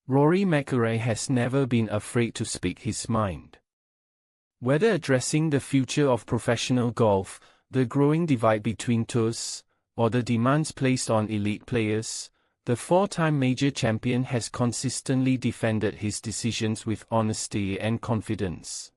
Rory McIlroy has never been afraid to speak his mind. Whether addressing the future of professional golf, the growing divide between tours, or the demands placed on elite players, the four-time major champion has consistently defended his decisions with honesty and confidence.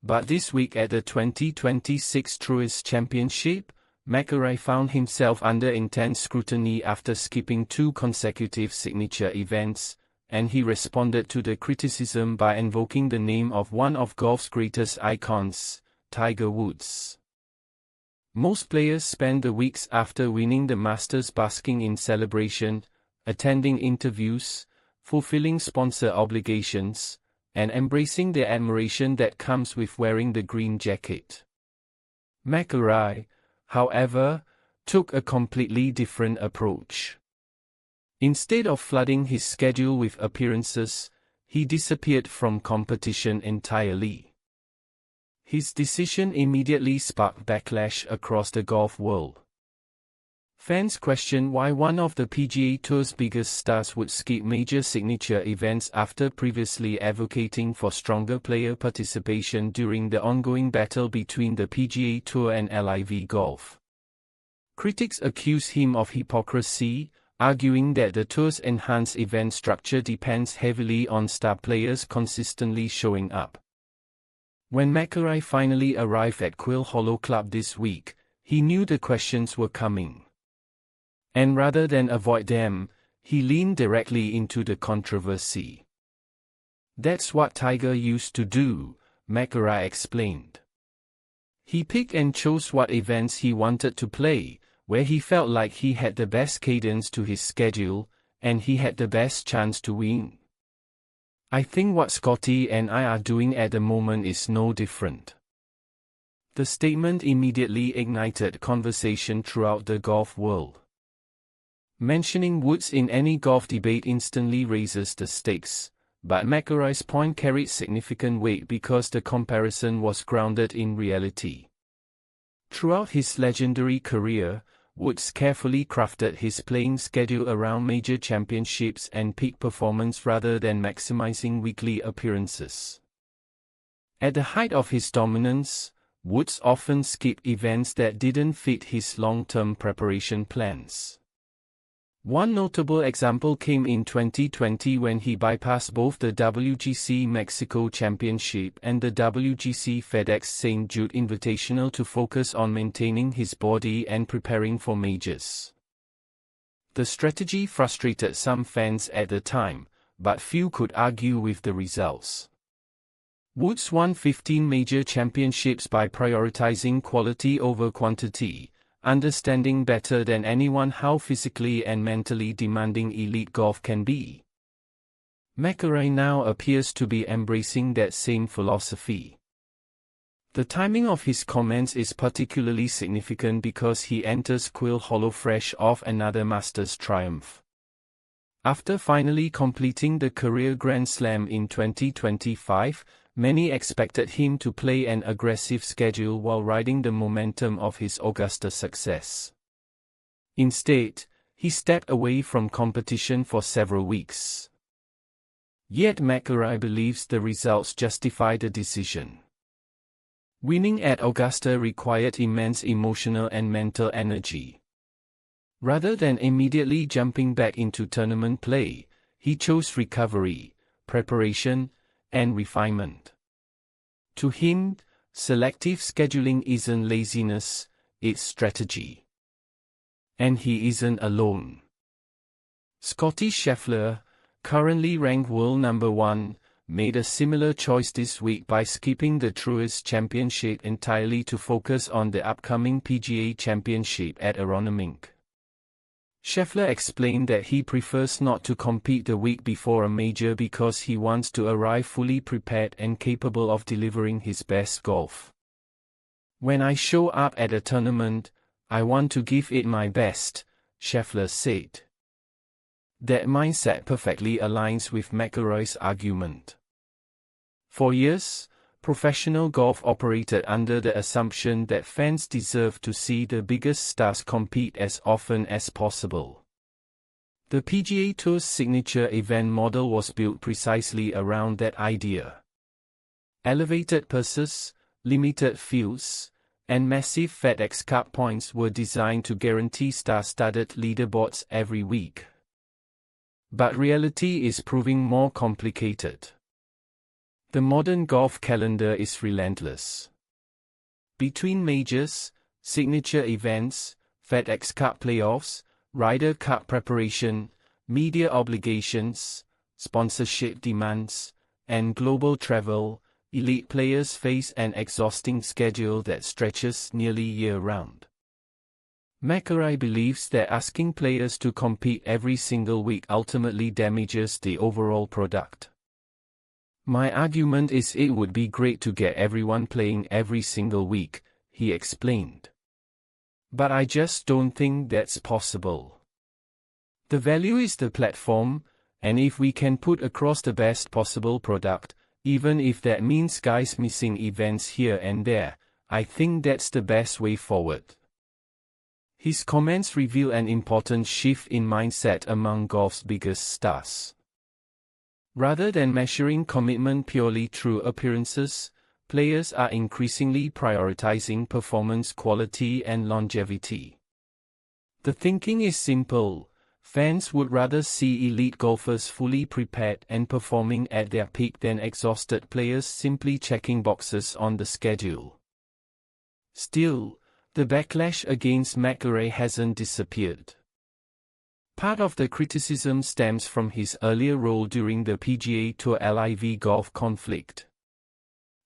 But this week at the 2026 Truist Championship, McIlroy found himself under intense scrutiny after skipping two consecutive signature events, and he responded to the criticism by invoking the name of one of golf's greatest icons, Tiger Woods. Most players spend the weeks after winning the Masters basking in celebration, attending interviews, fulfilling sponsor obligations, and embracing the admiration that comes with wearing the green jacket. McIlroy, however, took a completely different approach. Instead of flooding his schedule with appearances, he disappeared from competition entirely. His decision immediately sparked backlash across the golf world. Fans questioned why one of the PGA Tour's biggest stars would skip major signature events after previously advocating for stronger player participation during the ongoing battle between the PGA Tour and LIV Golf. Critics accuse him of hypocrisy, arguing that the tour's enhanced event structure depends heavily on star players consistently showing up. When McIlroy finally arrived at Quail Hollow Club this week, he knew the questions were coming. And rather than avoid them, he leaned directly into the controversy. "That's what Tiger used to do," McIlroy explained. He picked and chose what events he wanted to play, where he felt like he had the best cadence to his schedule, and he had the best chance to win. "I think what Scotty and I are doing at the moment is no different." The statement immediately ignited conversation throughout the golf world. Mentioning Woods in any golf debate instantly raises the stakes, but McIlroy's point carried significant weight because the comparison was grounded in reality. Throughout his legendary career, Woods carefully crafted his playing schedule around major championships and peak performance rather than maximizing weekly appearances. At the height of his dominance, Woods often skipped events that didn't fit his long-term preparation plans. One notable example came in 2020 when he bypassed both the WGC Mexico Championship and the WGC FedEx St. Jude Invitational to focus on maintaining his body and preparing for majors. The strategy frustrated some fans at the time, but few could argue with the results. Woods won 15 major championships by prioritizing quality over quantity, understanding better than anyone how physically and mentally demanding elite golf can be. McIlroy now appears to be embracing that same philosophy. The timing of his comments is particularly significant because he enters Quail Hollow fresh off another Masters triumph. After finally completing the career Grand Slam in 2025, many expected him to play an aggressive schedule while riding the momentum of his Augusta success. Instead, he stepped away from competition for several weeks. Yet McIlroy believes the results justify the decision. Winning at Augusta required immense emotional and mental energy. Rather than immediately jumping back into tournament play, he chose recovery, preparation, and refinement. To him, selective scheduling isn't laziness, it's strategy. And he isn't alone. Scotty Scheffler, currently ranked world number 1, made a similar choice this week by skipping the Truist Championship entirely to focus on the upcoming PGA Championship at Aronimink. Scheffler explained that he prefers not to compete the week before a major because he wants to arrive fully prepared and capable of delivering his best golf. "When I show up at a tournament, I want to give it my best," Scheffler said. That mindset perfectly aligns with McIlroy's argument. For years, professional golf operated under the assumption that fans deserve to see the biggest stars compete as often as possible. The PGA Tour's signature event model was built precisely around that idea. Elevated purses, limited fields, and massive FedEx Cup points were designed to guarantee star-studded leaderboards every week. But reality is proving more complicated. The modern golf calendar is relentless. Between majors, signature events, FedEx Cup playoffs, Ryder Cup preparation, media obligations, sponsorship demands, and global travel, elite players face an exhausting schedule that stretches nearly year-round. McIlroy believes that asking players to compete every single week ultimately damages the overall product. "My argument is it would be great to get everyone playing every single week," he explained. "But I just don't think that's possible. The value is the platform, and if we can put across the best possible product, even if that means guys missing events here and there, I think that's the best way forward." His comments reveal an important shift in mindset among golf's biggest stars. Rather than measuring commitment purely through appearances, players are increasingly prioritizing performance quality and longevity. The thinking is simple: fans would rather see elite golfers fully prepared and performing at their peak than exhausted players simply checking boxes on the schedule. Still, the backlash against McIlroy hasn't disappeared. Part of the criticism stems from his earlier role during the PGA Tour LIV Golf conflict.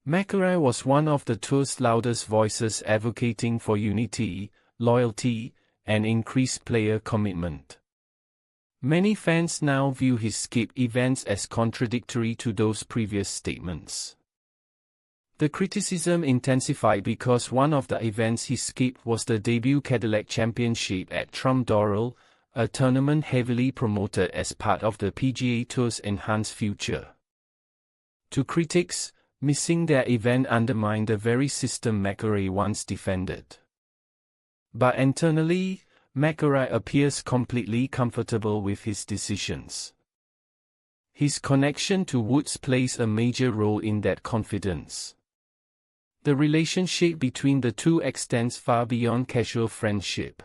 McIlroy was one of the tour's loudest voices advocating for unity, loyalty, and increased player commitment. Many fans now view his skip events as contradictory to those previous statements. The criticism intensified because one of the events he skipped was the debut Cadillac Championship at Trump Doral, a tournament heavily promoted as part of the PGA Tour's enhanced future. To critics, missing their event undermined the very system McIlroy once defended. But internally, McIlroy appears completely comfortable with his decisions. His connection to Woods plays a major role in that confidence. The relationship between the two extends far beyond casual friendship.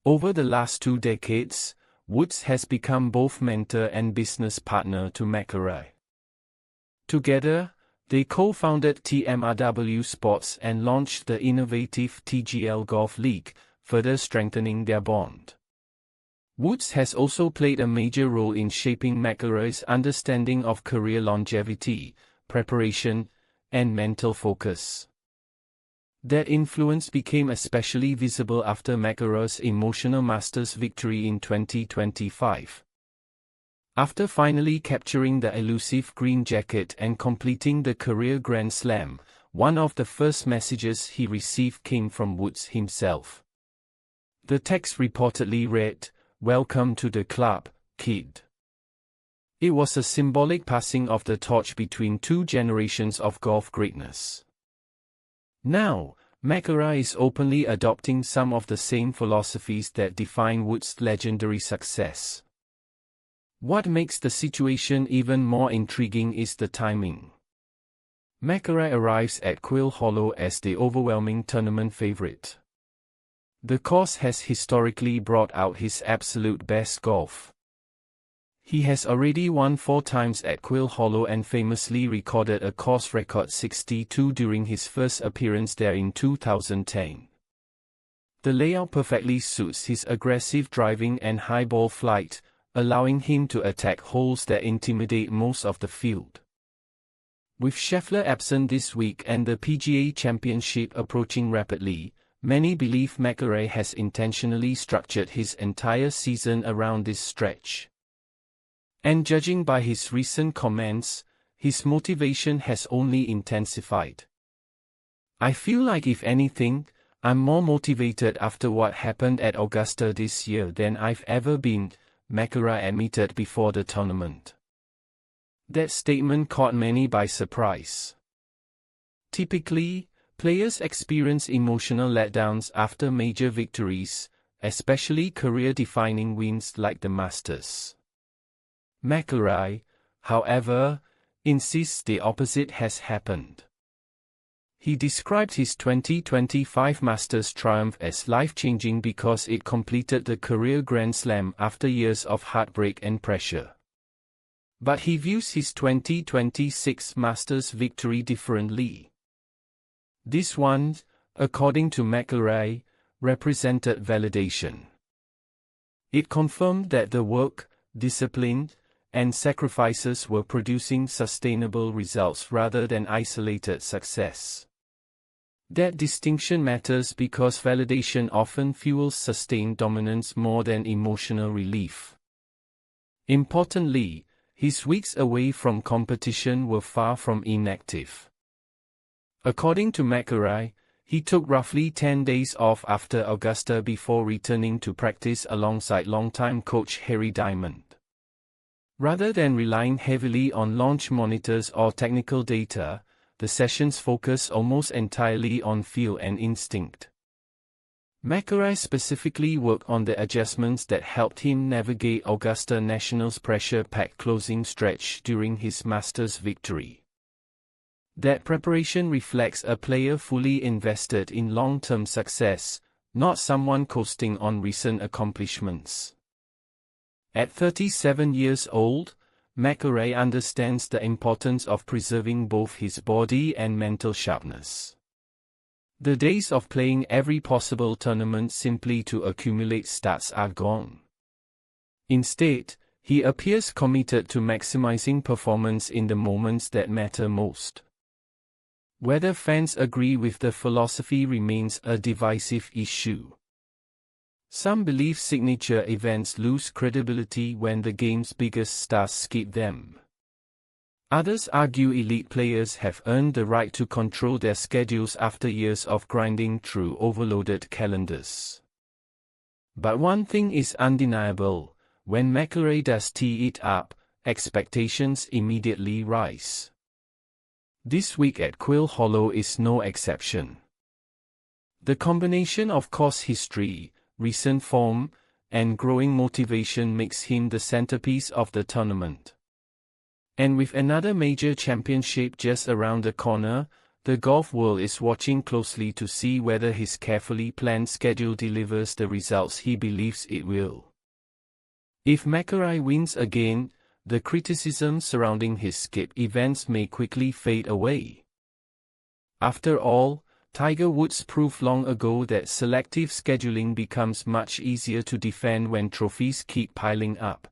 Over the last 2 decades, Woods has become both mentor and business partner to McIlroy. Together, they co-founded TMRW Sports and launched the innovative TGL Golf League, further strengthening their bond. Woods has also played a major role in shaping McIlroy's understanding of career longevity, preparation, and mental focus. That influence became especially visible after McIlroy's emotional Masters victory in 2025. After finally capturing the elusive green jacket and completing the career Grand Slam, one of the first messages he received came from Woods himself. The text reportedly read, "Welcome to the club, kid." It was a symbolic passing of the torch between 2 generations of golf greatness. Now, McIlroy is openly adopting some of the same philosophies that define Woods' legendary success. What makes the situation even more intriguing is the timing. McIlroy arrives at Quail Hollow as the overwhelming tournament favorite. The course has historically brought out his absolute best golf. He has already won 4 times at Quail Hollow and famously recorded a course record 62 during his first appearance there in 2010. The layout perfectly suits his aggressive driving and high ball flight, allowing him to attack holes that intimidate most of the field. With Scheffler absent this week and the PGA Championship approaching rapidly, many believe McIlroy has intentionally structured his entire season around this stretch. And judging by his recent comments, his motivation has only intensified. "I feel like if anything, I'm more motivated after what happened at Augusta this year than I've ever been," McIlroy admitted before the tournament. That statement caught many by surprise. Typically, players experience emotional letdowns after major victories, especially career-defining wins like the Masters. McIlroy, however, insists the opposite has happened. He described his 2025 Masters triumph as life-changing because it completed the career Grand Slam after years of heartbreak and pressure. But he views his 2026 Masters victory differently. This one, according to McIlroy, represented validation. It confirmed that the work, discipline, and sacrifices were producing sustainable results rather than isolated success. That distinction matters because validation often fuels sustained dominance more than emotional relief. Importantly, his weeks away from competition were far from inactive. According to McIlroy, he took roughly 10 days off after Augusta before returning to practice alongside longtime coach Harry Diamond. Rather than relying heavily on launch monitors or technical data, the sessions focus almost entirely on feel and instinct. McIlroy specifically worked on the adjustments that helped him navigate Augusta National's pressure-packed closing stretch during his Masters victory. That preparation reflects a player fully invested in long-term success, not someone coasting on recent accomplishments. At 37 years old, McIlroy understands the importance of preserving both his body and mental sharpness. The days of playing every possible tournament simply to accumulate stats are gone. Instead, he appears committed to maximizing performance in the moments that matter most. Whether fans agree with the philosophy remains a divisive issue. Some believe signature events lose credibility when the game's biggest stars skip them. Others argue elite players have earned the right to control their schedules after years of grinding through overloaded calendars. But one thing is undeniable: when McIlroy does tee it up, expectations immediately rise. This week at Quail Hollow is no exception. The combination of course history, recent form, and growing motivation makes him the centerpiece of the tournament. And with another major championship just around the corner, the golf world is watching closely to see whether his carefully planned schedule delivers the results he believes it will. If McIlroy wins again, the criticism surrounding his skip events may quickly fade away. After all, Tiger Woods proved long ago that selective scheduling becomes much easier to defend when trophies keep piling up.